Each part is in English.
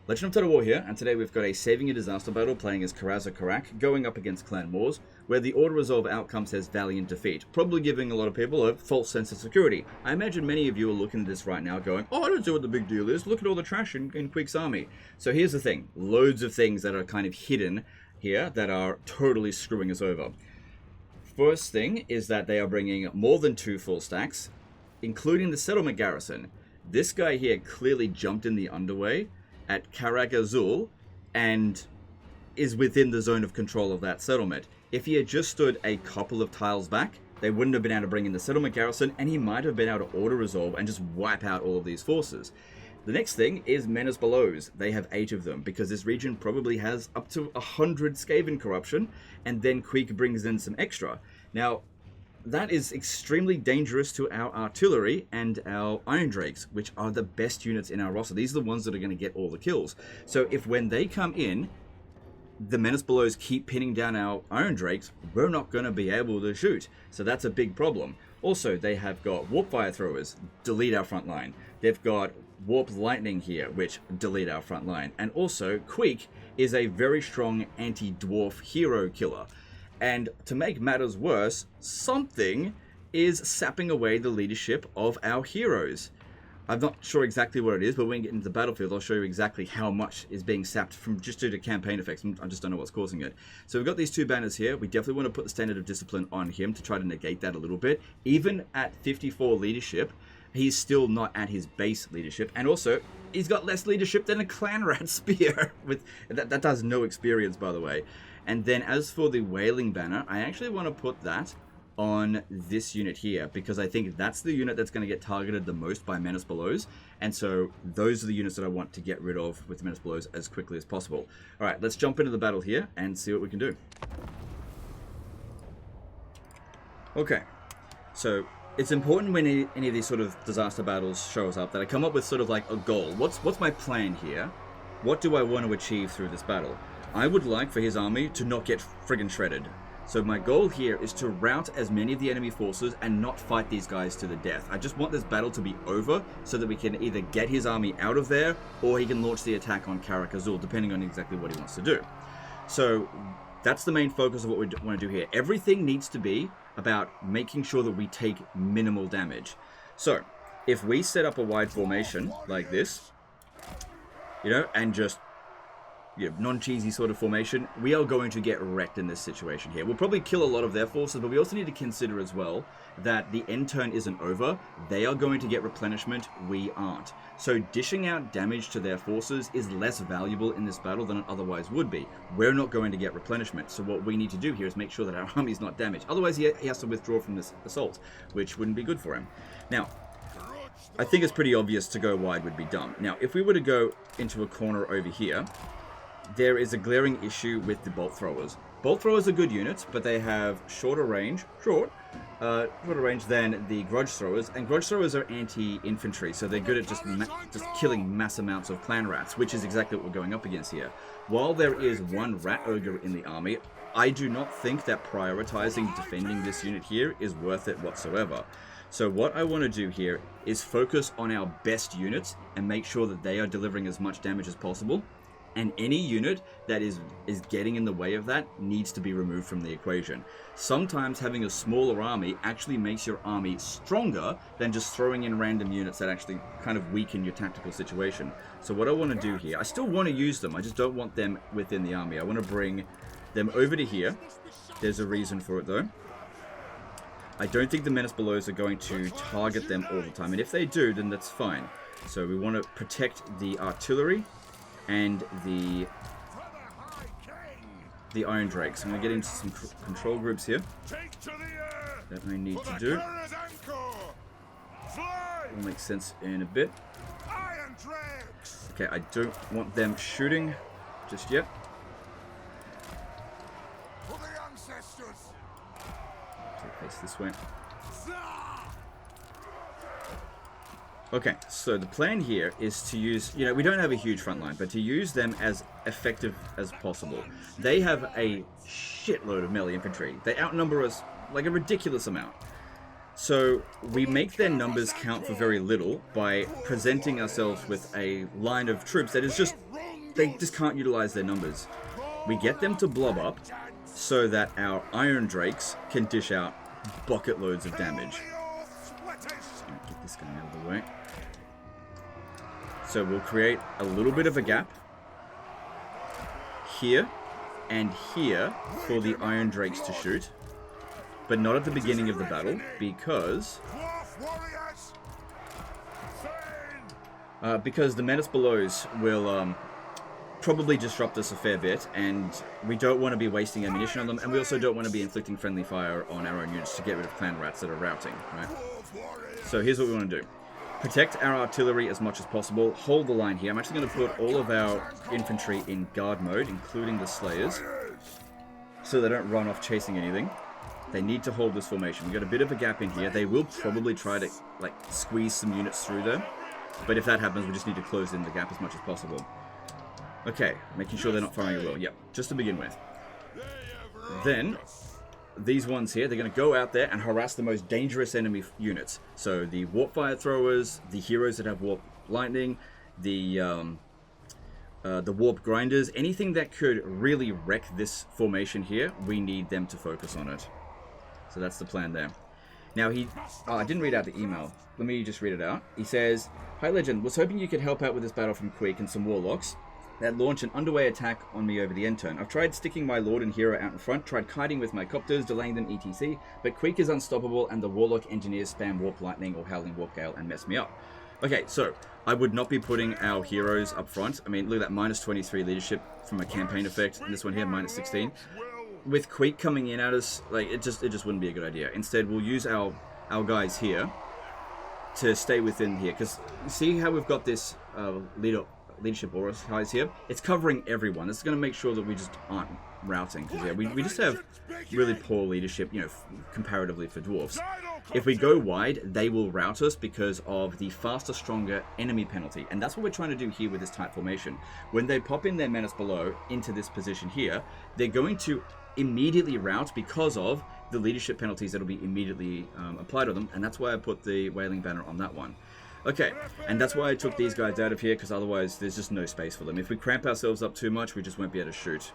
Legend of Total War here, and today we've got a Saving a Disaster battle playing as Karaza Karak, going up against Clan Wars, where the auto-resolve outcome says Valiant Defeat, probably giving a lot of people a false sense of security. I imagine many of you are looking at this right now going, oh, I don't know what the big deal is, look at all the trash in Quick's army. So here's the thing, loads of things that are kind of hidden here that are totally screwing us over. First thing is that they are bringing more than 2 full stacks, including the settlement garrison. This guy here clearly jumped in the underway at Karak Azul and is within the zone of control of that settlement. If he had just stood a couple of tiles back, they wouldn't have been able to bring in the settlement garrison, and he might have been able to auto-resolve and just wipe out all of these forces. The next thing is Menace Belows. They have 8 of them, because this region probably has up to 100 Skaven corruption, and then Queek brings in some extra. Now, that is extremely dangerous to our artillery and our Iron Drakes, which are the best units in our roster. These are the ones that are going to get all the kills. So if when they come in, the Menace Belows keep pinning down our Iron Drakes, we're not going to be able to shoot. So that's a big problem. Also, they have got Warp Fire Throwers, delete our front line. They've got Warp Lightning here, which delete our front line. And also, Queek is a very strong anti-dwarf hero killer. And to make matters worse, something is sapping away the leadership of our heroes. I'm not sure exactly what it is, but when we get into the battlefield, I'll show you exactly how much is being sapped from just due to campaign effects. I just don't know what's causing it. So we've got these 2 banners here. We definitely want to put the Standard of Discipline on him to try to negate that a little bit. Even at 54 leadership, he's still not at his base leadership. And also, he's got less leadership than a Clan Rat Spear. That does no experience, by the way. And then as for the Wailing banner, I actually want to put that on this unit here, because I think that's the unit that's going to get targeted the most by Menace Belows. And so those are the units that I want to get rid of with Menace Belows as quickly as possible. All right, let's jump into the battle here and see what we can do. Okay, so it's important when any of these sort of disaster battles shows up that I come up with sort of like a goal. What's my plan here? What do I want to achieve through this battle? I would like for his army to not get friggin' shredded. So my goal here is to rout as many of the enemy forces and not fight these guys to the death. I just want this battle to be over so that we can either get his army out of there or he can launch the attack on Karak Azul, depending on exactly what he wants to do. So that's the main focus of what we want to do here. Everything needs to be about making sure that we take minimal damage. So if we set up a wide formation like this, and just non-cheesy sort of formation, we are going to get wrecked in this situation here. We'll probably kill a lot of their forces, but we also need to consider as well that the end turn isn't over. They are going to get replenishment, we aren't. So dishing out damage to their forces is less valuable in this battle than it otherwise would be. We're not going to get replenishment, so what we need to do here is make sure that our army is not damaged. Otherwise he has to withdraw from this assault, which wouldn't be good for him. Now, I think it's pretty obvious to go wide would be dumb. Now, if we were to go into a corner over here, there is a glaring issue with the bolt throwers. Bolt throwers are good units, but they have shorter range than the grudge throwers, and grudge throwers are anti-infantry, so they're good at just killing mass amounts of clan rats, which is exactly what we're going up against here. While there is 1 rat ogre in the army, I do not think that prioritizing defending this unit here is worth it whatsoever. So what I want to do here is focus on our best units and make sure that they are delivering as much damage as possible. And any unit that is getting in the way of that needs to be removed from the equation. Sometimes having a smaller army actually makes your army stronger than just throwing in random units that actually kind of weaken your tactical situation. So what I want to do here, I still want to use them, I just don't want them within the army. I want to bring them over to here. There's a reason for it though. I don't think the Menace Belows are going to target them all the time, and if they do, then that's fine. So we want to protect the artillery and the Iron Drakes. I'm going to get into some control groups here that I need to do. Will make sense in a bit. Okay, I don't want them shooting just yet. Face this way. Okay, so the plan here is to use, we don't have a huge front line, but to use them as effective as possible. They have a shitload of melee infantry. They outnumber us like a ridiculous amount. So we make their numbers count for very little by presenting ourselves with a line of troops that is just they just can't utilize their numbers. We get them to blob up so that our Iron Drakes can dish out bucket loads of damage. Get this guy out of the way. So we'll create a little bit of a gap here and here for the Iron Drakes to shoot, but not at the beginning of the battle, because the Menace Belows will probably disrupt us a fair bit, and we don't want to be wasting ammunition on them, and we also don't want to be inflicting friendly fire on our own units to get rid of clan rats that are routing, right? So here's what we want to do. Protect our artillery as much as possible. Hold the line here. I'm actually going to put all of our infantry in guard mode, including the Slayers, so they don't run off chasing anything. They need to hold this formation. We've got a bit of a gap in here. They will probably try to like squeeze some units through there, but if that happens, we just need to close in the gap as much as possible. Okay, making sure they're not firing at will. Yep, just to begin with. Then, these ones here, they're going to go out there and harass the most dangerous enemy units. So the warp fire throwers, the heroes that have warp lightning, the warp grinders, anything that could really wreck this formation here, we need them to focus on it. So that's the plan there. Now I didn't read out the email. Let me just read it out. He says, "Hi Legend, was hoping you could help out with this battle from Queek and some warlocks that launch an underway attack on me over the end turn. I've tried sticking my Lord and Hero out in front, tried kiting with my copters, delaying them etc, but Queek is unstoppable and the Warlock engineers spam Warp Lightning or Howling Warp Gale and mess me up." Okay, so I would not be putting our heroes up front. I mean, look at that, minus 23 leadership from a campaign effect, and this one here, minus 16. With Queek coming in at us, like, it just wouldn't be a good idea. Instead, we'll use our guys here to stay within here, because see how we've got this leadership aura guys here? It's covering everyone. It's going to make sure that we just aren't routing, because yeah, we just have really poor leadership, you know, comparatively for dwarves. If we go wide, they will rout us because of the faster, stronger enemy penalty, and that's what we're trying to do here with this tight formation. When they pop in their Menace Below into this position here, they're going to immediately rout because of the leadership penalties that will be immediately applied to them, and that's why I put the Wailing Banner on that one. Okay, and that's why I took these guys out of here, because otherwise there's just no space for them. If we cramp ourselves up too much, we just won't be able to shoot.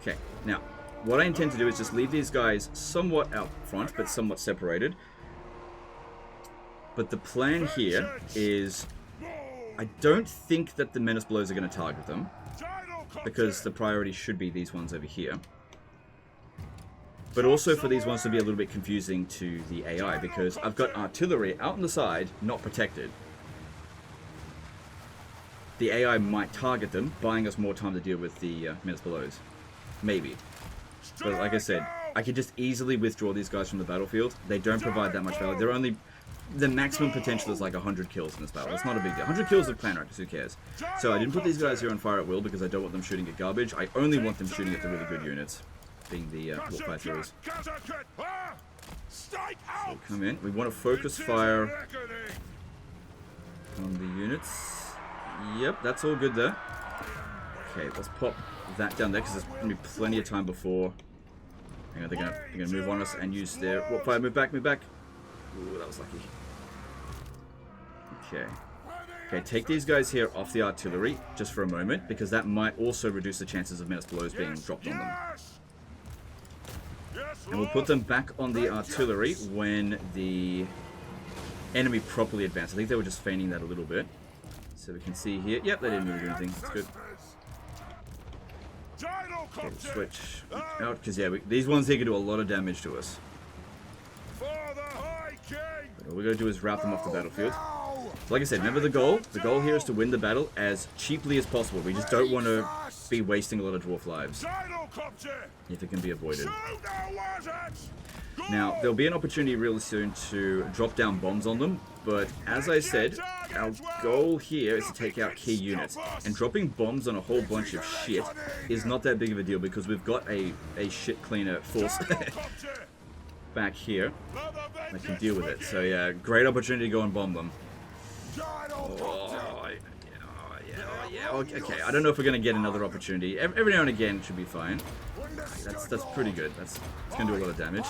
Okay, now, what I intend to do is just leave these guys somewhat out front, but somewhat separated. But the plan here is, I don't think that the Menace Blows are going to target them, because the priority should be these ones over here. But also for these ones to be a little bit confusing to the AI, because I've got artillery out on the side, not protected. The AI might target them, buying us more time to deal with the Menace Belows. Maybe. But like I said, I could just easily withdraw these guys from the battlefield. They don't provide that much value. They're only... The maximum potential is like 100 kills in this battle. It's not a big deal. 100 kills of clan rackers, who cares? So I didn't put these guys here on fire at will because I don't want them shooting at garbage. I only want them shooting at the really good units, being the warp fire throwers. So come in. We want to focus fire on the units. Yep, that's all good there. Okay, let's pop that down there because there's going to be plenty of time before. Hang on, they're going to move on us and use their warp fire. Move back, move back. Ooh, that was lucky. Okay. Okay, take these guys here off the artillery just for a moment, because that might also reduce the chances of Menace Blows being dropped on them. And we'll put them back on the artillery when the enemy properly advances. I think they were just feigning that a little bit. So we can see here. Yep, they didn't move anything. That's good. Okay, we'll switch out, because yeah, these ones here can do a lot of damage to us. But all we're going to do is rout them off the battlefield. So like I said, remember the goal? The goal here is to win the battle as cheaply as possible. We just don't want to be wasting a lot of dwarf lives, if it can be avoided. Now, there'll be an opportunity really soon to drop down bombs on them, but as I said, our goal here is to take out key units, and dropping bombs on a whole bunch of shit is not that big of a deal because we've got a shit cleaner force back here that can deal with it. So yeah, great opportunity to go and bomb them. Oh, yeah, okay, I don't know if we're going to get another opportunity. Every now and again should be fine. That's pretty good. It's going to do a lot of damage.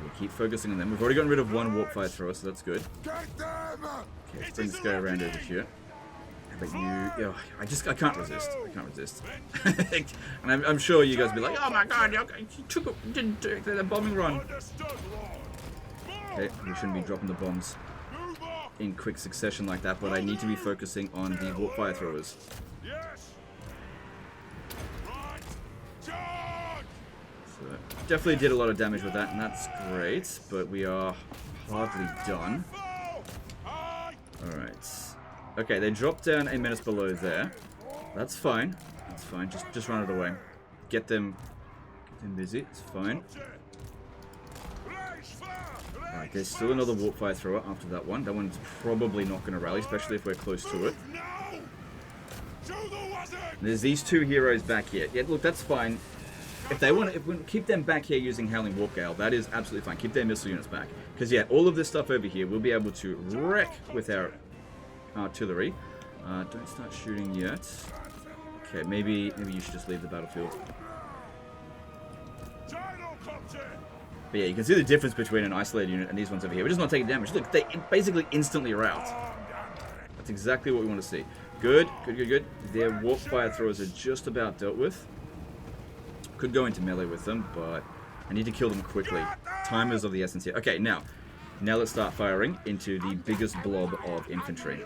We'll keep focusing on them. We've already gotten rid of one warp fire thrower, so that's good. Okay, let's bring this guy around over here. But you, I can't resist. I can't resist. And I'm sure you guys will be like, oh my god, you didn't do the bombing run. Okay, we shouldn't be dropping the bombs in quick succession like that, but I need to be focusing on the warp fire throwers. So, definitely did a lot of damage with that, and that's great, but we are hardly done. Alright. Okay, they dropped down a menace below there. That's fine. That's fine. Just run it away. Get them busy. It's fine. Alright, there's still another warp fire thrower after that one. That one's probably not going to rally, especially if we're close to it. There's these two heroes back here. Yeah, look, that's fine. If they want to, if we keep them back here using Howling Warp Gale, that is absolutely fine. Keep their missile units back. Because, yeah, all of this stuff over here, we'll be able to wreck with our artillery. Don't start shooting yet. Okay, maybe you should just leave the battlefield. But yeah, you can see the difference between an isolated unit and these ones over here. We're just not taking damage. Look, they basically instantly rout. That's exactly what we want to see. Good, good, good, good. Their warp fire throwers are just about dealt with. Could go into melee with them, but I need to kill them quickly. Time is of the essence here. Okay, now let's start firing into the biggest blob of infantry.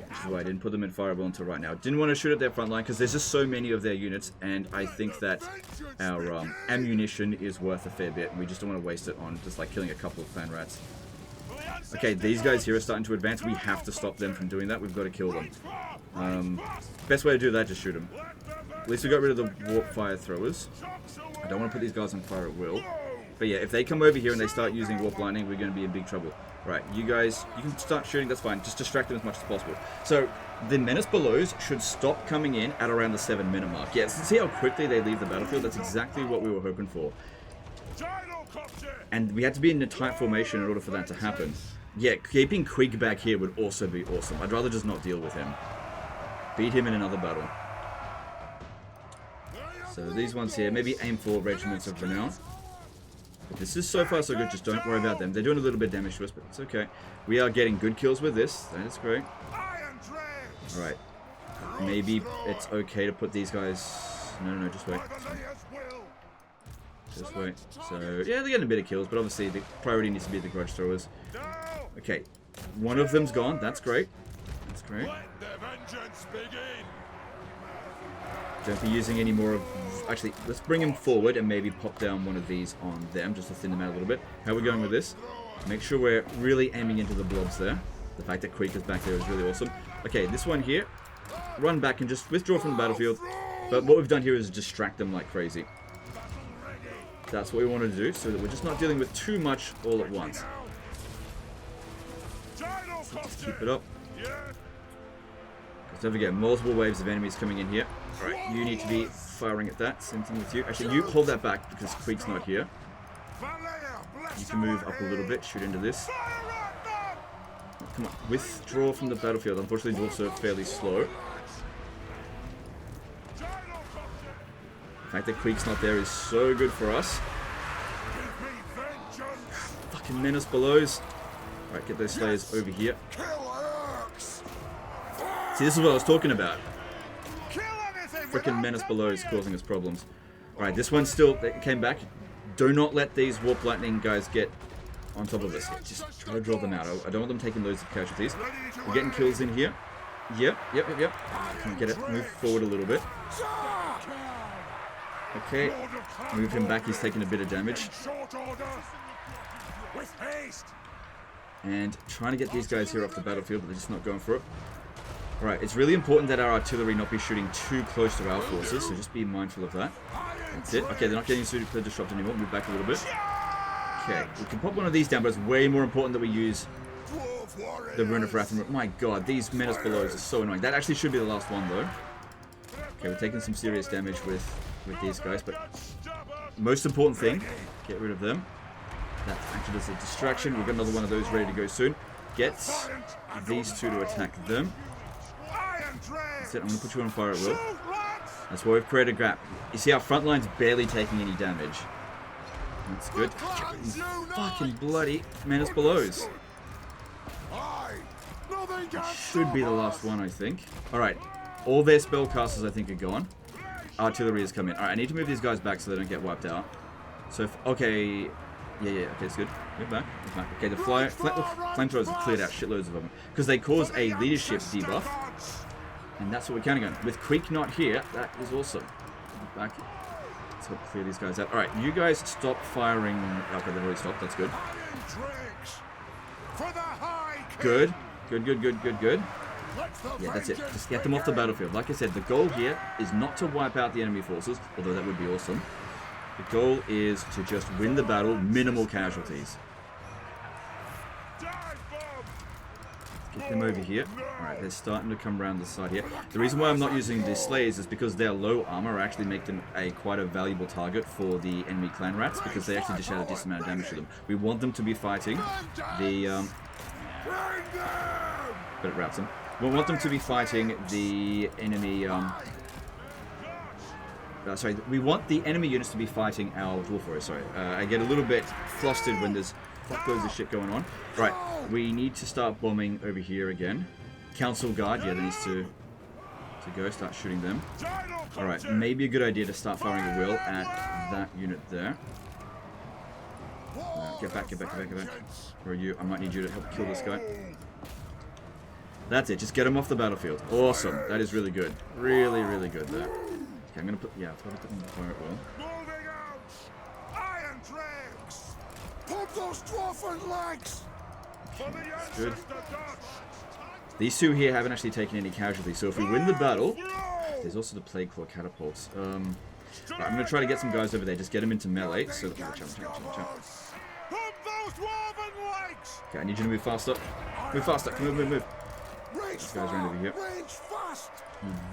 Which is why I didn't put them in fireball until right now. Didn't want to shoot at their front line because there's just so many of their units, and I think that our ammunition is worth a fair bit, and we just don't want to waste it on just like killing a couple of clan rats. Okay, these guys here are starting to advance. We have to stop them from doing that. We've got to kill them. Best way to do that, just shoot them. At least we got rid of the warp fire throwers. I don't want to put these guys on fire at will. But yeah, if they come over here and they start using warp lightning, we're going to be in big trouble. Right, you guys, you can start shooting, that's fine. Just distract them as much as possible. So, the menace belows should stop coming in at around the 7-minute mark. Yeah, so see how quickly they leave the battlefield? That's exactly what we were hoping for. And we had to be in a tight formation in order for that to happen. Yeah, keeping Quig back here would also be awesome. I'd rather just not deal with him. Beat him in another battle. So these ones here, maybe aim for regiments of renown. But this is so far so good, just don't worry about them. They're doing a little bit of damage to us, but it's okay. We are getting good kills with this, that is great. Alright, maybe it's okay to put these guys... No, just wait. Just wait. So, yeah, they're getting a bit of kills, but obviously the priority needs to be the grudge throwers. Okay, one of them's gone, that's great. That's great. Don't be using any more of... Actually, let's bring him forward and maybe pop down one of these on them, just to thin them out a little bit. How are we going with this? Make sure we're really aiming into the blobs there. The fact that Quake is back there is really awesome. Okay, this one here, run back and just withdraw from the battlefield. But what we've done here is distract them like crazy. That's what we wanted to do, so that we're just not dealing with too much all at once. So just keep it up. Don't forget, multiple waves of enemies coming in here. Alright, you need to be firing at that. Same thing with you. Actually, you hold that back because Queek's not here. You can move up a little bit, shoot into this. Oh, come on, withdraw from the battlefield. Unfortunately, dwarves are fairly slow. The fact that Queek's not there is so good for us. Fucking menace belows. Alright, get those slayers over here. See, this is what I was talking about. Frickin' menace below is causing us problems. Alright, this one still came back. Do not let these warp lightning guys get on top of us. Just try to draw them out. I don't want them taking loads of casualties. We're getting kills in here. Yep. Can we get it? Move forward a little bit. Okay. Move him back. He's taking a bit of damage. And trying to get these guys here off the battlefield, but they're just not going for it. Alright, it's really important that our artillery not be shooting too close to our forces, so just be mindful of that. That's it. Okay, they're not getting super disrupted anymore. Move back a little bit. Okay, we can pop one of these down, but it's way more important that we use the Rune of Wrath. My god, these menace belows are so annoying. That actually should be the last one, though. Okay, we're taking some serious damage with these guys, but most important thing, get rid of them. That acted as a distraction. We've got another one of those ready to go soon. Get these two to attack them. That's it, I'm going to put you on fire at will. That's why we've created a gap. You see our front line's barely taking any damage. That's good. Fucking bloody menace belows. Should be the last one, I think. Alright. All their spellcasters, I think, are gone. Artillery has come in. Alright, I need to move these guys back so they don't get wiped out. So, if, okay. Yeah, okay, it's good. Move back. Okay, the flamethrowers have cleared out shitloads of them. Because they cause a leadership debuff. And that's what we're counting on. With Queek not here, that is awesome. Move back. Let's help clear these guys out. Alright, you guys stop firing. Okay, they've already stopped. That's good. Good. Good. Yeah, that's it. Just get them off the battlefield. Like I said, the goal here is not to wipe out the enemy forces, although that would be awesome. The goal is to just win the battle, minimal casualties. Get them over here. Alright, they're starting to come around the side here. The reason why I'm not using the Slayers is because their low armor actually make them quite a valuable target for the enemy clan rats, because they actually dish out a decent amount of damage to them. We want them to be fighting the... but it wraps them. We want them to be fighting the enemy... sorry, we want the enemy units to be fighting our dwarf warriors. Sorry, I get a little bit flustered when there's fuckloads of shit going on. Right, we need to start bombing over here again. Council Guard, yeah, that needs to go. Start shooting them. All right, maybe a good idea to start firing a will at that unit there. Get back. Where are you? I might need you to help kill this guy. That's it. Just get him off the battlefield. Awesome. That is really good. Really good there. Okay, I'm gonna put. Yeah, I'll probably put them in the fire well. Moving out! Iron dregs! Pump those dwarfen legs! That's good. These two here haven't actually taken any casualties, so if we win the battle, there's also the Plague Claw catapults. Right, I'm gonna try to get some guys over there. Just get them into melee. So watch out. Okay, I need you to move faster. Move faster. Move. These guys around over here.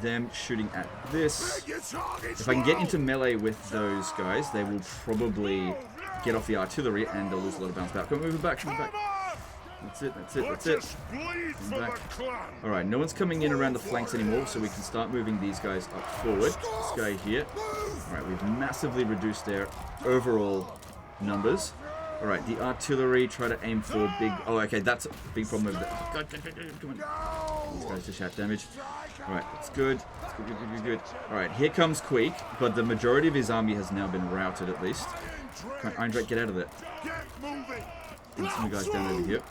Them shooting at this. If I can get into melee with those guys, they will probably get off the artillery and they'll lose a lot of bounce back. Come on, move it back. That's it. Back. Alright, no one's coming in around the flanks anymore, so we can start moving these guys up forward. This guy here. Alright, we've massively reduced their overall numbers. Alright, the artillery, try to aim for big... Oh, okay, that's a big problem over there. Oh, God, come on. These guys just have damage. Alright, that's good. Good. Alright, here comes Queek, but the majority of his army has now been routed at least. Come on, Iron Drake, get out of there. Get some guys down over here.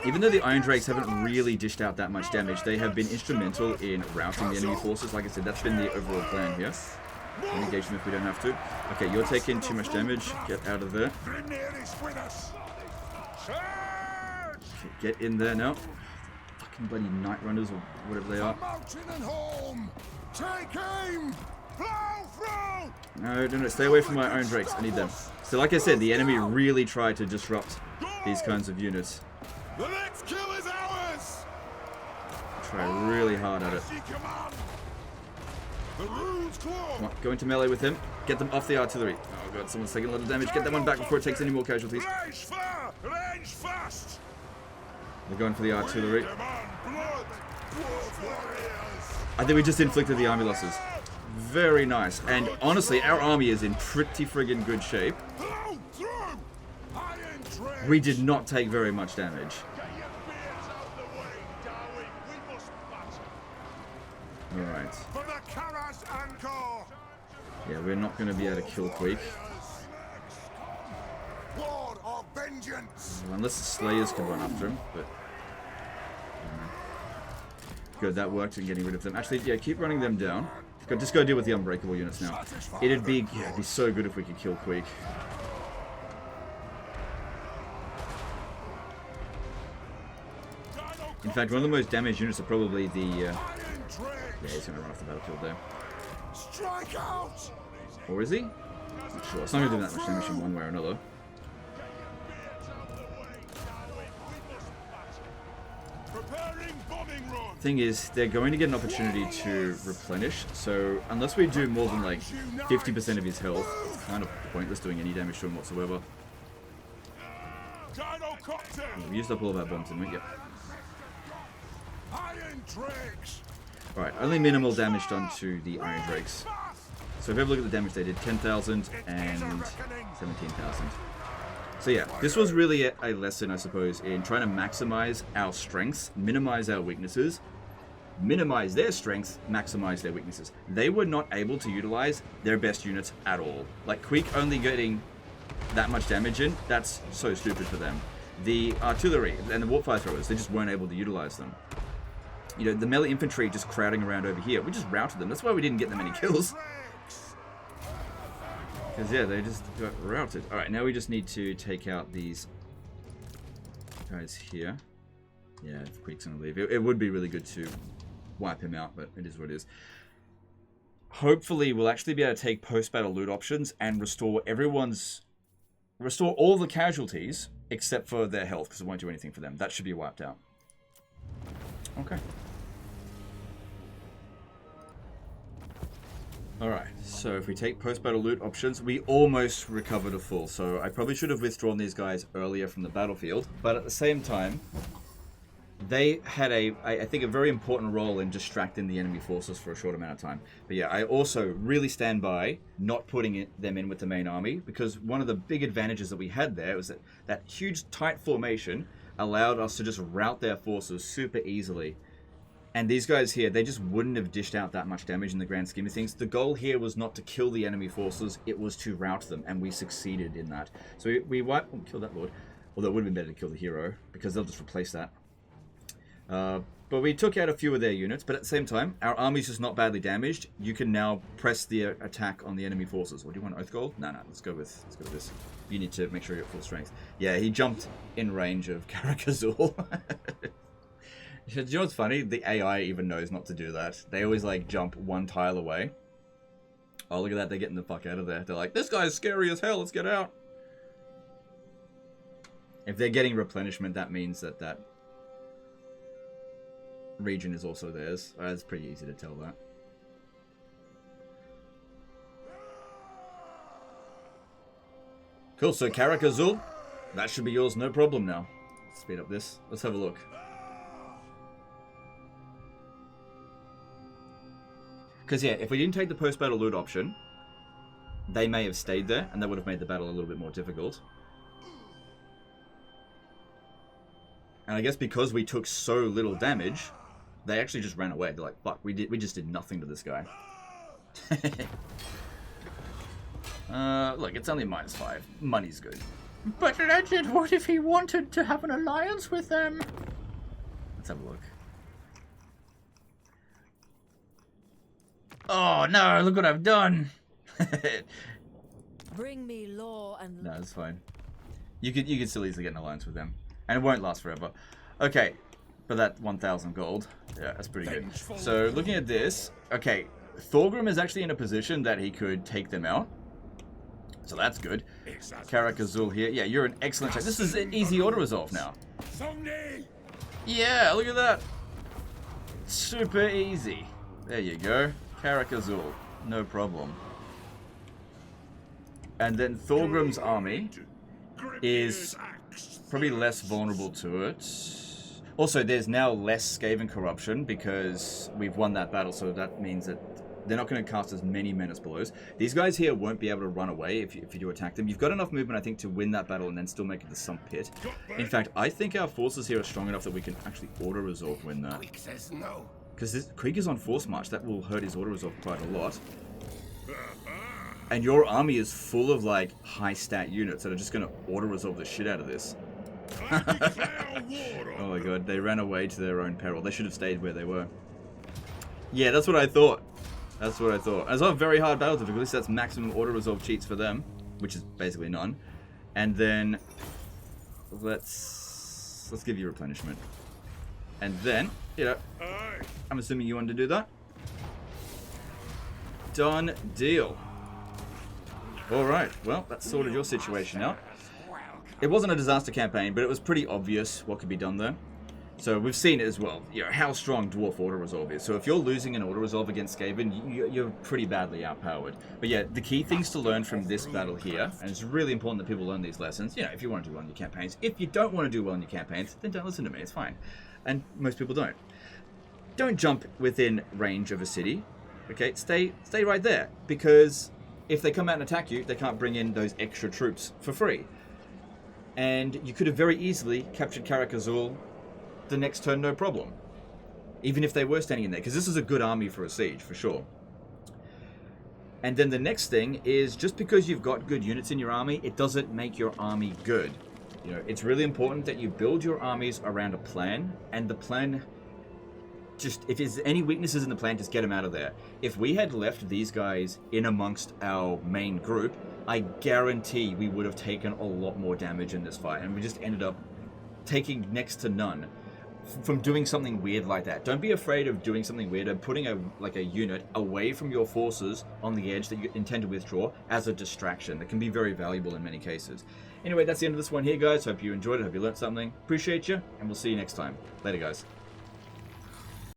Even though the Iron Drakes haven't really dished out that much damage, they have been instrumental in routing the enemy forces. Like I said, that's been the overall plan here. Don't engage them if we don't have to. Okay, you're taking too much damage. Get out of there. Okay, get in there now. Fucking bloody Night Runners or whatever they are. No, stay away from my Iron Drakes. I need them. So like I said, the enemy really tried to disrupt these kinds of units. The next kill is ours. Try really hard at it. Come on, go into melee with him. Get them off the artillery. Oh god, someone's taking a lot of damage. Get that one back before it takes any more casualties. They're going for the artillery. I think we just inflicted the army losses. Very nice. And honestly, our army is in pretty friggin' good shape. We did not take very much damage. Alright. Yeah, we're not going to be able to kill Queek. Unless the Slayers can run after him, but... Good, that worked in getting rid of them. Actually, yeah, keep running them down. Just go deal with the unbreakable units now. It'd be so good if we could kill Queek. In fact, one of the most damaged units are probably the... yeah, he's going to run off the battlefield there. Or is he? Not sure. It's not going to do that much damage in one way or another. Thing is, they're going to get an opportunity to replenish, so unless we do more than like 50% of his health, it's kind of pointless doing any damage to him whatsoever. Yeah, we used up all of our bombs, didn't we? Yep. Alright, only minimal damage done to the Iron Drakes. So if we have a look at the damage they did, 10,000 and 17,000. So yeah, this was really a lesson, I suppose, in trying to maximize our strengths, minimize our weaknesses, minimize their strengths, maximize their weaknesses. They were not able to utilize their best units at all. Like, Queek only getting that much damage in, that's so stupid for them. The artillery and the warpfire throwers, they just weren't able to utilize them. You know, the melee infantry just crowding around over here, we just routed them. That's why we didn't get them any kills. Because, yeah, they just got routed. Alright, now we just need to take out these guys here. Yeah, if Queek's gonna leave. It would be really good to wipe him out, but it is what it is. Hopefully, we'll actually be able to take post-battle loot options and restore all the casualties except for their health, because it won't do anything for them. That should be wiped out. Okay. Alright, so if we take post-battle loot options, we almost recovered a full, so I probably should have withdrawn these guys earlier from the battlefield, but at the same time, they had I think, a very important role in distracting the enemy forces for a short amount of time. But yeah, I also really stand by not putting them in with the main army, because one of the big advantages that we had there was that huge tight formation allowed us to just rout their forces super easily. And these guys here, they just wouldn't have dished out that much damage in the grand scheme of things. The goal here was not to kill the enemy forces, it was to rout them, and we succeeded in that. So we wiped... Oh, kill that lord. Although it would have been better to kill the hero, because they'll just replace that. But we took out a few of their units, but at the same time, our army's just not badly damaged. You can now press the attack on the enemy forces. What do you want, Oath Gold? No, let's go with this. You need to make sure you're at full strength. Yeah, he jumped in range of Karakazul. You know what's funny? The AI even knows not to do that. They always, like, jump one tile away. Oh, look at that. They're getting the fuck out of there. They're like, this guy's scary as hell. Let's get out. If they're getting replenishment, that means that region is also theirs. It's pretty easy to tell that. Cool, so Karakazul, that should be yours, no problem now. Speed up this. Let's have a look. Because, yeah, if we didn't take the post-battle loot option, they may have stayed there, and that would have made the battle a little bit more difficult. And I guess because we took so little damage, they actually just ran away. They're like, fuck, we just did nothing to this guy. Look, it's only -5. Money's good. But Legend, what if he wanted to have an alliance with them? Let's have a look. Oh no, look what I've done. Bring me law and... No, it's fine. You could still easily get an alliance with them. And it won't last forever. Okay, but that 1,000 gold, yeah, that's pretty good. So, looking at this, okay, Thorgrim is actually in a position that he could take them out. So that's good. Karakazul here. Yeah, you're an excellent check. This is an easy auto-resolve now. Yeah, look at that. Super easy. There you go. Karakazul. No problem. And then Thorgrim's army is probably less vulnerable to it. Also, there's now less Skaven corruption because we've won that battle, so that means that they're not going to cast as many Menace Blows. These guys here won't be able to run away if you do attack them. You've got enough movement, I think, to win that battle and then still make it the Sump Pit. In fact, I think our forces here are strong enough that we can actually auto-resolve win that. Because Queek is on Force March, that will hurt his auto-resolve quite a lot. And your army is full of, like, high-stat units that are just going to auto-resolve the shit out of this. Oh my god, they ran away to their own peril. They should have stayed where they were. Yeah, that's what I thought. That's what I thought. As well, very hard battle difficulty, so that's maximum auto-resolve cheats for them, which is basically none. And then let's give you replenishment. And then, you know, I'm assuming you wanted to do that. Done deal. Alright, well, that's sorted your situation out. It wasn't a disaster campaign, but it was pretty obvious what could be done there. So we've seen it as well, you know, how strong Dwarf Auto-Resolve is. So if you're losing an Auto-Resolve against Skaven, you're pretty badly outpowered. But yeah, the key things to learn from this battle here, and it's really important that people learn these lessons, you know, if you want to do well in your campaigns. If you don't want to do well in your campaigns, then don't listen to me, it's fine. And most people don't. Don't jump within range of a city, okay? Stay right there, because if they come out and attack you, they can't bring in those extra troops for free. and you could have very easily captured Karak Azul the next turn, no problem. Even if they were standing in there, because this is a good army for a siege, for sure. And then the next thing is, just because you've got good units in your army, it doesn't make your army good. You know, it's really important that you build your armies around a plan, and the plan, just, if there's any weaknesses in the plan, just get them out of there. If we had left these guys in amongst our main group, I guarantee we would have taken a lot more damage in this fight, and we just ended up taking next to none from doing something weird like that. Don't be afraid of doing something weird and putting a unit away from your forces on the edge that you intend to withdraw as a distraction. That can be very valuable in many cases. Anyway, that's the end of this one here, guys. Hope you enjoyed it. Hope you learned something. Appreciate you, and we'll see you next time. Later, guys.